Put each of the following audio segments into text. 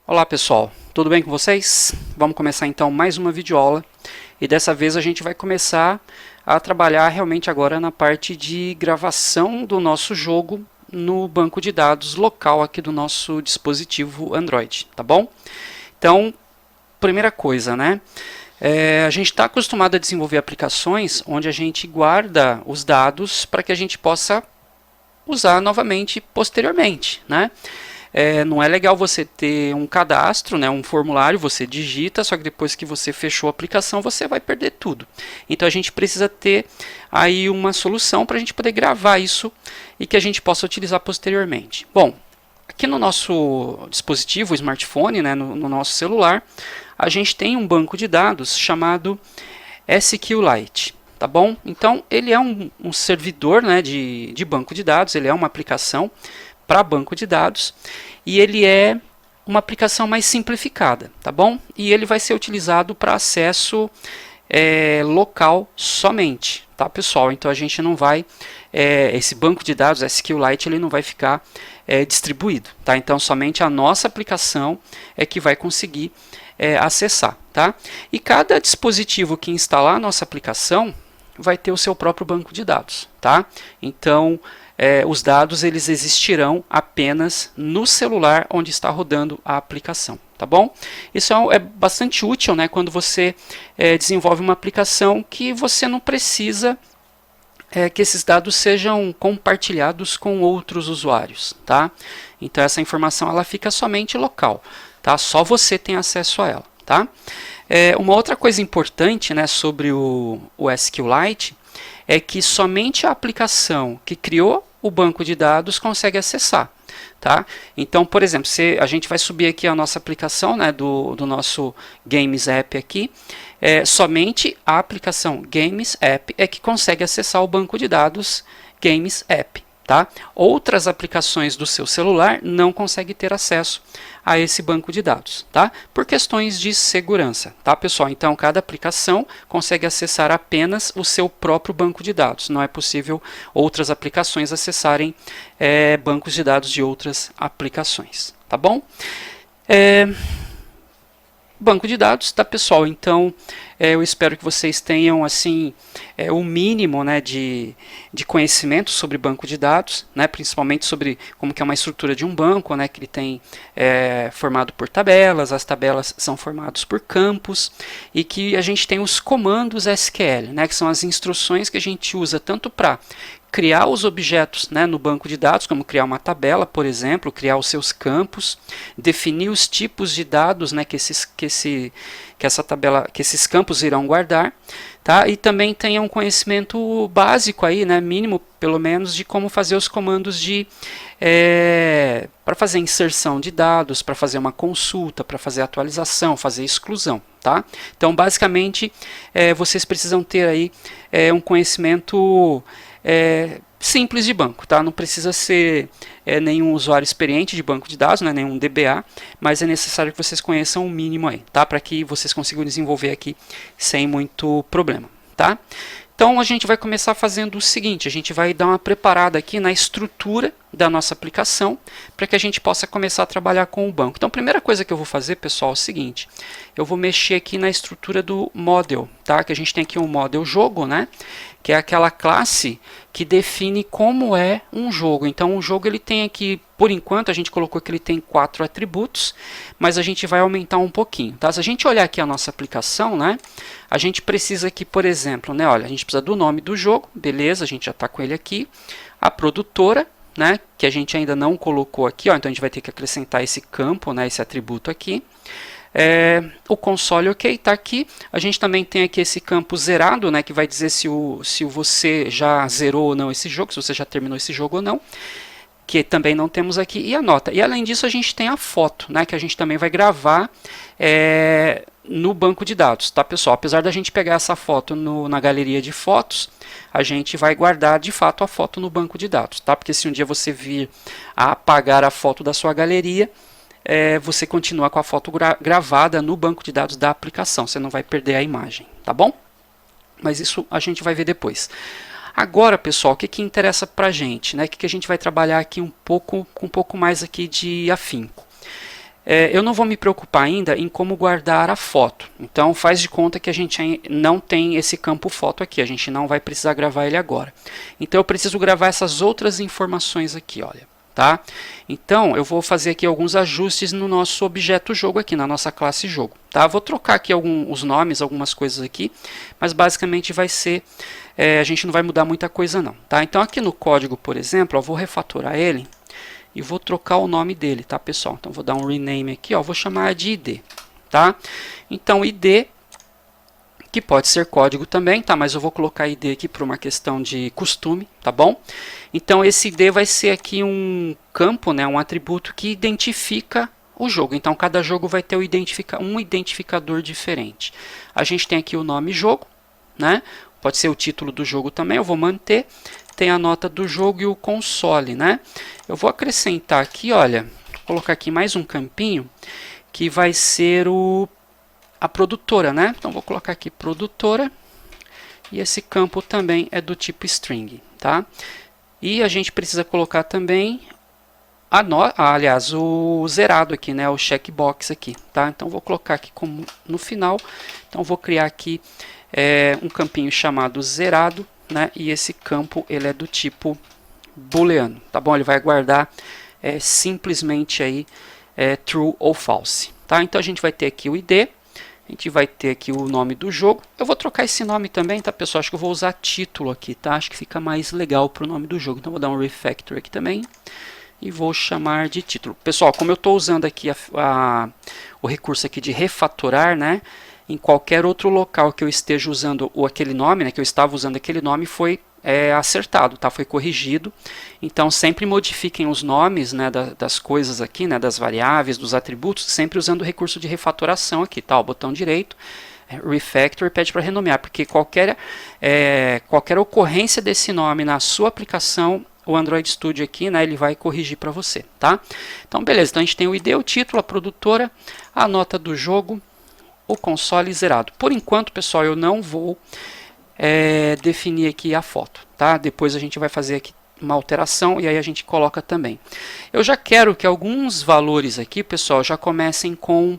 Olá pessoal, tudo bem com vocês? Vamos começar então mais uma videoaula e dessa vez a gente vai começar a trabalhar realmente agora na parte de gravação do nosso jogo no banco de dados local aqui do nosso dispositivo Android, tá bom? Então, primeira coisa, né? A gente está acostumado a desenvolver aplicações onde a gente guarda os dados para que a gente possa usar novamente posteriormente, né? Não é legal você ter um cadastro, né, um formulário, você digita, só que depois que você fechou a aplicação, você vai perder tudo. Então a gente precisa ter aí uma solução para a gente poder gravar isso e que a gente possa utilizar posteriormente. Bom, aqui no nosso dispositivo, smartphone, né, no nosso celular, a gente tem um banco de dados chamado SQLite. Tá bom? Então ele é um servidor, né, de banco de dados, ele é uma aplicação para banco de dados e ele é uma aplicação mais simplificada, tá bom? E ele vai ser utilizado para acesso local somente, tá pessoal? Então a gente não vai, esse banco de dados SQLite ele não vai ficar distribuído, tá? Então somente a nossa aplicação é que vai conseguir acessar, tá? E cada dispositivo que instalar a nossa aplicação vai ter o seu próprio banco de dados, tá? Então os dados eles existirão apenas no celular onde está rodando a aplicação, tá bom? Isso é bastante útil, né, quando você desenvolve uma aplicação que você não precisa que esses dados sejam compartilhados com outros usuários, tá? Então essa informação ela fica somente local, tá? Só você tem acesso a ela, tá? Uma outra coisa importante, né, sobre o SQLite é que somente a aplicação que criou o banco de dados consegue acessar. Tá? Então, por exemplo, a gente vai subir aqui a nossa aplicação, né, do nosso Games App aqui, somente a aplicação Games App é que consegue acessar o banco de dados Games App. Tá? Outras aplicações do seu celular não conseguem ter acesso a esse banco de dados, tá? Por questões de segurança, tá, pessoal? Então, cada aplicação consegue acessar apenas o seu próprio banco de dados. Não é possível outras aplicações acessarem bancos de dados de outras aplicações, tá bom? Banco de dados, tá, pessoal? Então, eu espero que vocês tenham assim o mínimo, né, de conhecimento sobre banco de dados, né, principalmente sobre como que é uma estrutura de um banco, né, que ele tem formado por tabelas, as tabelas são formadas por campos e que a gente tem os comandos SQL, né, que são as instruções que a gente usa tanto para criar os objetos, né, no banco de dados, como criar uma tabela, por exemplo, criar os seus campos, definir os tipos de dados, né, que esses campos irão guardar, tá? E também tenha um conhecimento básico aí, né, mínimo pelo menos, de como fazer os comandos para fazer inserção de dados, para fazer uma consulta, para fazer atualização, fazer exclusão, tá? Então, basicamente, vocês precisam ter aí um conhecimento simples de banco, tá? Não precisa ser nenhum usuário experiente de banco de dados, né? Nenhum DBA, mas é necessário que vocês conheçam o mínimo aí, tá? Para que vocês consigam desenvolver aqui sem muito problema, tá? Então a gente vai começar fazendo o seguinte, a gente vai dar uma preparada aqui na estrutura da nossa aplicação para que a gente possa começar a trabalhar com o banco. Então a primeira coisa que eu vou fazer, pessoal, é o seguinte, eu vou mexer aqui na estrutura do model, tá? Que a gente tem aqui um model jogo, né? Que é aquela classe que define como é um jogo. Então um jogo ele tem aqui, por enquanto a gente colocou que ele tem 4 atributos, mas a gente vai aumentar um pouquinho, tá? Se a gente olhar aqui a nossa aplicação, né? A gente precisa aqui, por exemplo, né? Olha, a gente precisa do nome do jogo, beleza? A gente já está com ele aqui. A produtora, né? Que a gente ainda não colocou aqui, ó, então a gente vai ter que acrescentar esse campo, né? Esse atributo aqui. O console, ok, está aqui. A gente também tem aqui esse campo zerado, né, que vai dizer se você já zerou ou não esse jogo, se você já terminou esse jogo ou não, que também não temos aqui, e a nota. E além disso a gente tem a foto, né, que a gente também vai gravar no banco de dados, tá, pessoal? Apesar da gente pegar essa foto na galeria de fotos, a gente vai guardar de fato a foto no banco de dados, tá? Porque se um dia você vir a apagar a foto da sua galeria, você continua com a foto gravada no banco de dados da aplicação, você não vai perder a imagem, tá bom? Mas isso a gente vai ver depois. Agora, pessoal, o que interessa para a gente, né? O que a gente vai trabalhar aqui com um pouco mais aqui de afinco. Eu não vou me preocupar ainda em como guardar a foto. Então faz de conta que a gente não tem esse campo foto aqui. A gente não vai precisar gravar ele agora. Então eu preciso gravar essas outras informações aqui, olha. Tá? Então eu vou fazer aqui alguns ajustes no nosso objeto jogo aqui, na nossa classe jogo. Tá? Vou trocar aqui os nomes, algumas coisas aqui, mas basicamente vai ser, a gente não vai mudar muita coisa não. Tá? Então aqui no código, por exemplo, eu vou refatorar ele e vou trocar o nome dele, tá, pessoal? Então vou dar um rename aqui, ó, vou chamar de ID, tá? Então ID, que pode ser código também, tá? Mas eu vou colocar ID aqui por uma questão de costume, tá bom? Então esse ID vai ser aqui um campo, né, um atributo que identifica o jogo. Então cada jogo vai ter um identificador diferente. A gente tem aqui o nome jogo, né? Pode ser o título do jogo também, eu vou manter. Tem a nota do jogo e o console, né? Eu vou acrescentar aqui, olha, vou colocar aqui mais um campinho, que vai ser a produtora, né? Então vou colocar aqui produtora, e esse campo também é do tipo string, tá? E a gente precisa colocar também aliás, o zerado aqui, né? O checkbox aqui, tá? Então vou colocar aqui como no final. Então vou criar aqui um campinho chamado zerado, né? E esse campo ele é do tipo booleano, tá bom? Ele vai guardar simplesmente aí true ou false, tá? Então a gente vai ter aqui o ID, a gente vai ter aqui o nome do jogo. Eu vou trocar esse nome também, tá, pessoal? Acho que eu vou usar título aqui, tá? Acho que fica mais legal para o nome do jogo. Então vou dar um refactor aqui também e vou chamar de título. Pessoal, como eu estou usando aqui o recurso aqui de refatorar, né? Em qualquer outro local que eu esteja usando aquele nome, né, que eu estava usando aquele nome, foi acertado, tá? Foi corrigido. Então sempre modifiquem os nomes, né, das coisas aqui, né, das variáveis, dos atributos, sempre usando o recurso de refatoração aqui, tá? O botão direito, refactor, pede para renomear, porque qualquer ocorrência desse nome na sua aplicação, o Android Studio aqui, né, ele vai corrigir para você, tá? Então beleza, então a gente tem o ID, o título, a produtora, a nota do jogo, o console zerado. Por enquanto, pessoal, eu não vou definir aqui a foto, tá? Depois a gente vai fazer aqui uma alteração e aí a gente coloca também. Eu já quero que alguns valores aqui, pessoal, já comecem com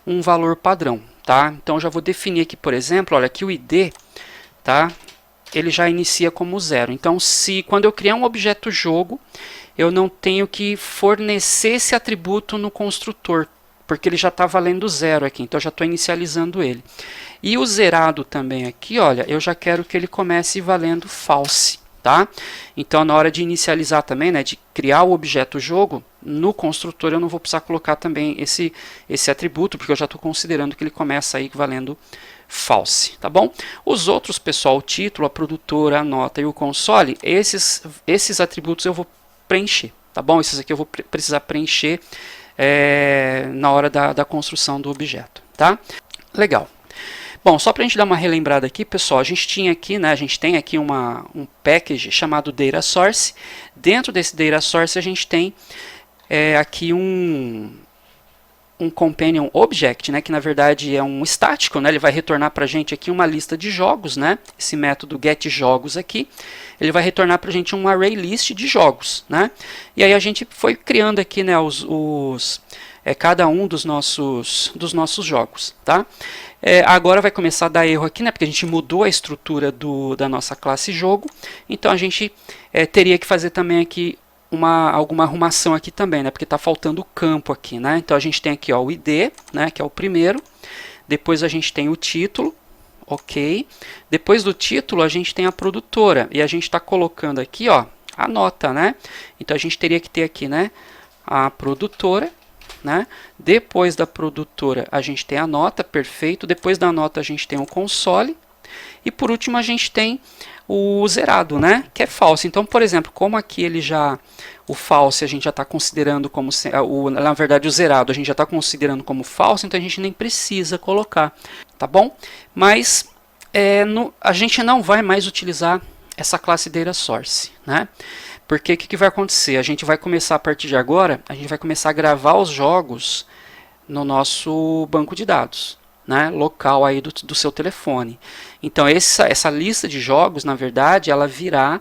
um valor padrão, tá? Então já vou definir aqui, por exemplo, olha aqui o ID, tá? Ele já inicia como 0. Então quando eu criar um objeto jogo, eu não tenho que fornecer esse atributo no construtor, porque ele já está valendo 0 aqui, então eu já estou inicializando ele. E o zerado também aqui, olha, eu já quero que ele comece valendo false, tá? Então na hora de inicializar também, né, de criar o objeto jogo, no construtor eu não vou precisar colocar também esse atributo, porque eu já estou considerando que ele começa aí valendo false, tá bom? Os outros, pessoal, o título, a produtora, a nota e o console, esses atributos eu vou preencher, tá bom? Esses aqui eu vou precisar preencher na hora da construção do objeto, tá? Legal. Bom, só para a gente dar uma relembrada aqui, pessoal, a gente tinha aqui, né, a gente tem aqui um package chamado Data Source. Dentro desse Data Source a gente tem aqui um Companion Object, né, que na verdade é um estático, né, ele vai retornar para a gente aqui uma lista de jogos, né, esse método getJogos aqui, ele vai retornar para a gente um array list de jogos, né, e aí a gente foi criando aqui, né, cada um dos nossos jogos, tá? Agora vai começar a dar erro aqui, né, porque a gente mudou a estrutura da nossa classe jogo, então a gente teria que fazer também aqui alguma arrumação aqui também, né, porque está faltando o campo aqui, né, então a gente tem aqui, ó, o ID, né, que é o primeiro, depois a gente tem o título, ok, depois do título a gente tem a produtora, e a gente está colocando aqui, ó, a nota, né, então a gente teria que ter aqui, né, a produtora, né? Depois da produtora a gente tem a nota, perfeito. Depois da nota a gente tem o console. E por último a gente tem o zerado, né? Que é false. Então, por exemplo, como aqui o false a gente já está considerando como, na verdade o zerado a gente já está considerando como false, então a gente nem precisa colocar, tá bom? Mas a gente não vai mais utilizar essa classe Data Source, né? Porque o que vai acontecer? A gente vai começar a partir de agora, a gente vai começar a gravar os jogos no nosso banco de dados, né, local aí do seu telefone. Então essa lista de jogos, na verdade, ela virá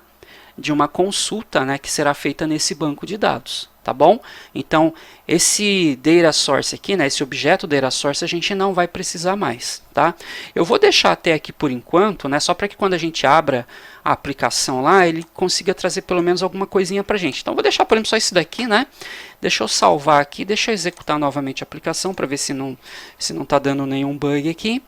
de uma consulta, né, que será feita nesse banco de dados, tá bom? Então, esse data source aqui, né, esse objeto data source, a gente não vai precisar mais, tá? Eu vou deixar até aqui por enquanto, né, só para que quando a gente abra a aplicação lá, ele consiga trazer pelo menos alguma coisinha para a gente. Então, vou deixar, por exemplo, só isso daqui, né? Deixa eu salvar aqui, deixa eu executar novamente a aplicação para ver se não está dando nenhum bug aqui.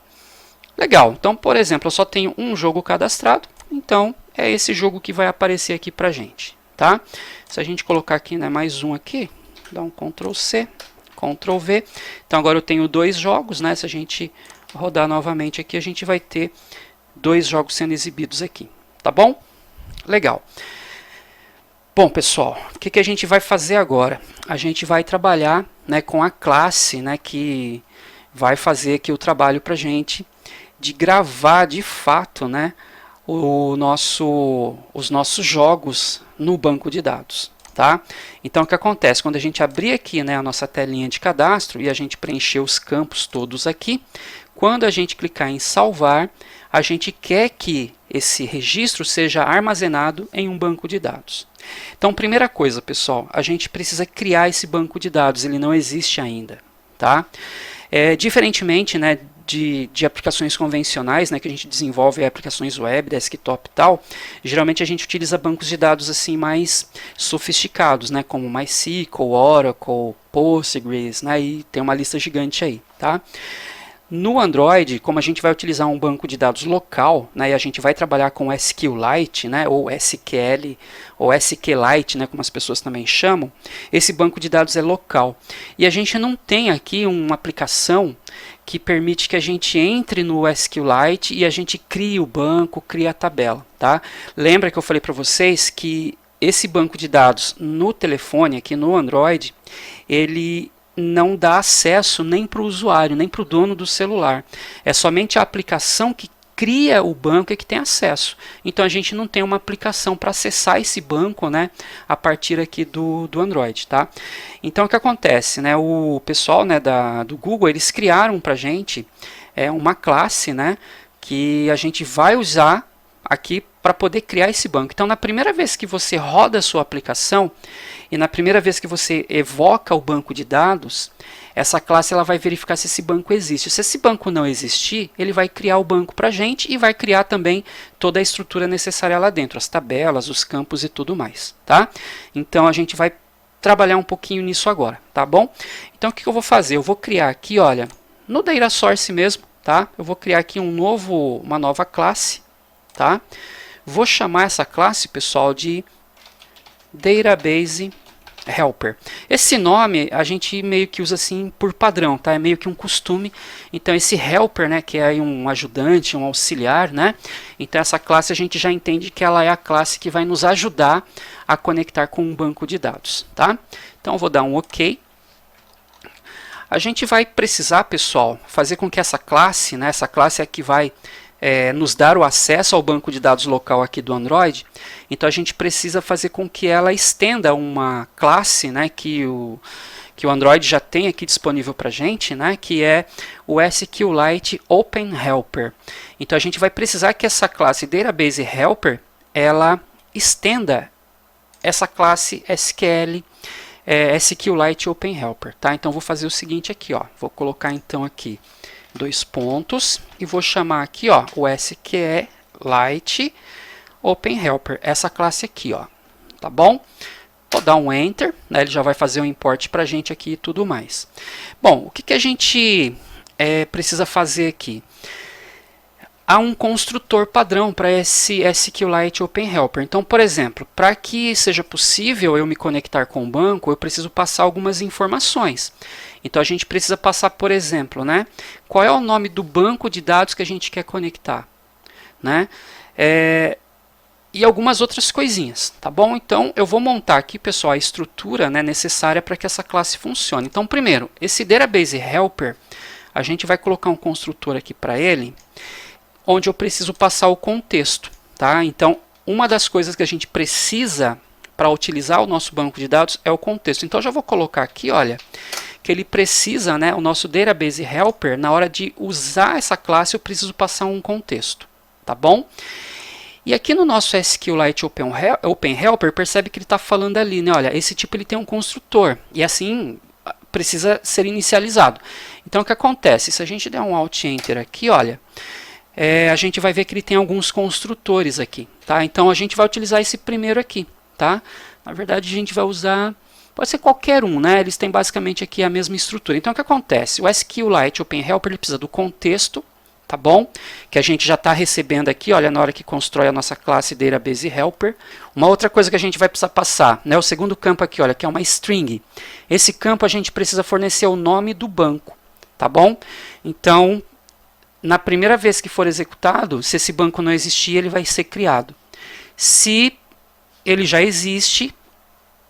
Legal, então, por exemplo, eu só tenho um jogo cadastrado, então é esse jogo que vai aparecer aqui para a gente, tá? Se a gente colocar aqui, né, mais um aqui, dá um Ctrl C, Ctrl V. Então agora eu tenho 2 jogos, né? Se a gente rodar novamente aqui, a gente vai ter 2 jogos sendo exibidos aqui, tá bom? Legal. Bom, pessoal, o que a gente vai fazer agora? A gente vai trabalhar, né, com a classe, né, que vai fazer aqui o trabalho para a gente de gravar de fato, né, os nossos jogos no banco de dados, tá? Então o que acontece? Quando a gente abrir aqui, né, a nossa telinha de cadastro e a gente preencher os campos todos aqui, quando a gente clicar em salvar, a gente quer que esse registro seja armazenado em um banco de dados. Então, primeira coisa, pessoal, a gente precisa criar esse banco de dados, ele não existe ainda, tá? Diferentemente, né, de aplicações convencionais, né, que a gente desenvolve aplicações web, desktop e tal, geralmente a gente utiliza bancos de dados assim mais sofisticados, né, como MySQL, Oracle, Postgres, né, e tem uma lista gigante aí, tá? No Android, como a gente vai utilizar um banco de dados local, né, e a gente vai trabalhar com SQLite, né, ou SQL, ou SQLite, né, como as pessoas também chamam, esse banco de dados é local. E a gente não tem aqui uma aplicação que permite que a gente entre no SQLite e a gente crie o banco, crie a tabela, tá? Lembra que eu falei para vocês que esse banco de dados no telefone, aqui no Android, ele não dá acesso nem para o usuário, nem para o dono do celular. É somente a aplicação que cria o banco é que tem acesso. Então a gente não tem uma aplicação para acessar esse banco, né, a partir aqui do Android, tá? Então o que acontece, né, o pessoal, né, do Google, eles criaram para a gente uma classe, né, que a gente vai usar aqui para poder criar esse banco. Então na primeira vez que você roda a sua aplicação e na primeira vez que você evoca o banco de dados, essa classe ela vai verificar se esse banco existe. Se esse banco não existir, ele vai criar o banco para a gente e vai criar também toda a estrutura necessária lá dentro, as tabelas, os campos e tudo mais, tá? Então a gente vai trabalhar um pouquinho nisso agora, tá bom? Então o que eu vou fazer? Eu vou criar aqui, olha, no Data Source mesmo, tá? Eu vou criar aqui uma nova classe, tá? Vou chamar essa classe, pessoal, de Database Helper. Esse nome a gente meio que usa assim por padrão, tá? É meio que um costume. Então esse helper, né, que é aí um ajudante, um auxiliar, né? Então essa classe a gente já entende que ela é a classe que vai nos ajudar a conectar com um banco de dados, tá? Então eu vou dar um OK. A gente vai precisar, pessoal, fazer com que essa classe, né, essa classe é a que vai nos dar o acesso ao banco de dados local aqui do Android. Então a gente precisa fazer com que ela estenda uma classe, né, que o Android já tem aqui disponível para a gente, né, que é o SQLite Open Helper. Então a gente vai precisar que essa classe Database Helper ela estenda essa classe SQLite Open Helper, tá? Então vou fazer o seguinte aqui, ó, vou colocar então aqui 2 pontos e vou chamar aqui, ó, o SQLite Open Helper, essa classe aqui, ó, tá bom? Vou dar um Enter, né, ele já vai fazer um import para a gente aqui e tudo mais. Bom, o que a gente precisa fazer aqui? Há um construtor padrão para esse SQLite Open Helper. Então, por exemplo, para que seja possível eu me conectar com o banco, eu preciso passar algumas informações. Então, a gente precisa passar, por exemplo, né, qual é o nome do banco de dados que a gente quer conectar, né? E algumas outras coisinhas, tá bom? Então, eu vou montar aqui, pessoal, a estrutura, né, necessária para que essa classe funcione. Então, primeiro, esse Database Helper, a gente vai colocar um construtor aqui para ele, onde eu preciso passar o contexto, tá? Então, uma das coisas que a gente precisa para utilizar o nosso banco de dados é o contexto. Então, eu já vou colocar aqui, olha, que ele precisa, né, o nosso Database Helper, na hora de usar essa classe, eu preciso passar um contexto, tá bom? E aqui no nosso SQLite Open Helper, percebe que ele está falando ali, né? Olha, esse tipo ele tem um construtor e assim precisa ser inicializado. Então o que acontece? Se a gente der um Alt Enter aqui, olha, a gente vai ver que ele tem alguns construtores aqui, tá? Então a gente vai utilizar esse primeiro aqui, tá? Na verdade a gente vai usar, pode ser qualquer um, né? Eles têm basicamente aqui a mesma estrutura. Então o que acontece? O SQLite Open Helper ele precisa do contexto, tá bom? Que a gente já está recebendo aqui, olha, na hora que constrói a nossa classe Database Helper. Uma outra coisa que a gente vai precisar passar, né? O segundo campo aqui, olha, que é uma string. Esse campo a gente precisa fornecer o nome do banco, tá bom? Então, na primeira vez que for executado, se esse banco não existir, ele vai ser criado. Se ele já existe,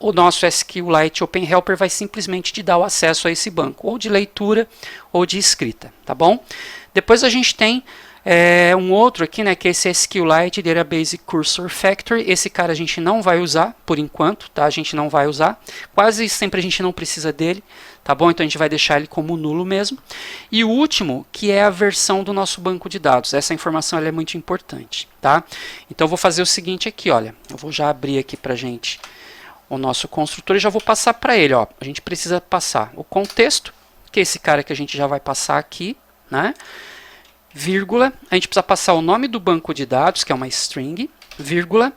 o nosso SQLite Open Helper vai simplesmente te dar o acesso a esse banco, ou de leitura ou de escrita, tá bom? Depois a gente tem um outro aqui, né, que é esse SQLite Database Cursor Factory. Esse cara a gente não vai usar por enquanto, tá? A gente não vai usar. Quase sempre a gente não precisa dele, tá bom? Então a gente vai deixar ele como nulo mesmo. E o último, que é a versão do nosso banco de dados. Essa informação ela é muito importante, tá? Então eu vou fazer o seguinte aqui, olha. Eu vou já abrir aqui pra gente o nosso construtor e já vou passar para ele, ó. A gente precisa passar o contexto, que é esse cara que a gente já vai passar aqui, né? Vírgula, a gente precisa passar o nome do banco de dados, que é uma string, vírgula,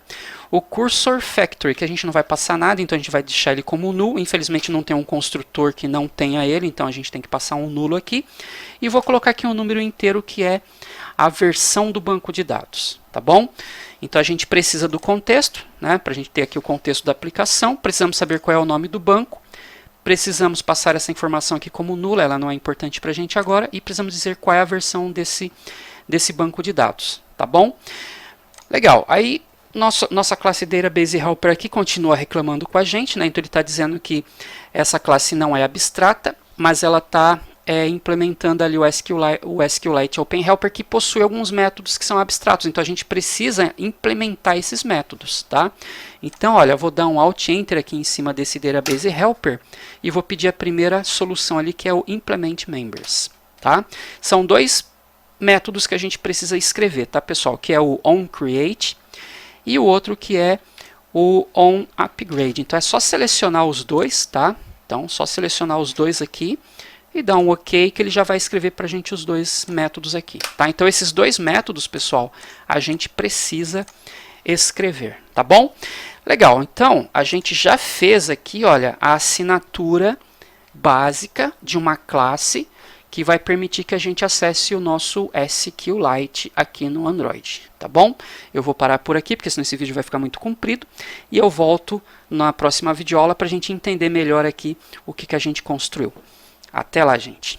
o cursor factory, que a gente não vai passar nada, então a gente vai deixar ele como null. Infelizmente não tem um construtor que não tenha ele, então a gente tem que passar um nulo aqui. E vou colocar aqui um número inteiro, que é a versão do banco de dados, tá bom? Então a gente precisa do contexto, né? Para a gente ter aqui o contexto da aplicação, precisamos saber qual é o nome do banco. Precisamos passar essa informação aqui como nula, ela não é importante para a gente agora, e precisamos dizer qual é a versão desse banco de dados, tá bom? Legal, aí nossa classe Database Helper aqui continua reclamando com a gente, né? Então ele está dizendo que essa classe não é abstrata, mas ela está implementando ali o SQLite Open Helper, que possui alguns métodos que são abstratos, então a gente precisa implementar esses métodos, tá? Então, olha, eu vou dar um Alt Enter aqui em cima desse Database Helper e vou pedir a primeira solução ali, que é o Implement Members, tá? São dois métodos que a gente precisa escrever, tá, pessoal? Que é o onCreate e o outro que é o onUpgrade. Então é só selecionar os dois, tá? Então, só selecionar os dois aqui e dar um OK, que ele já vai escrever para a gente os dois métodos aqui, tá? Então esses dois métodos, pessoal, a gente precisa escrever, tá bom? Legal, então a gente já fez aqui, olha, a assinatura básica de uma classe que vai permitir que a gente acesse o nosso SQLite aqui no Android, tá bom? Eu vou parar por aqui, porque senão esse vídeo vai ficar muito comprido, e eu volto na próxima videoaula para a gente entender melhor aqui o que a gente construiu. Até lá, gente!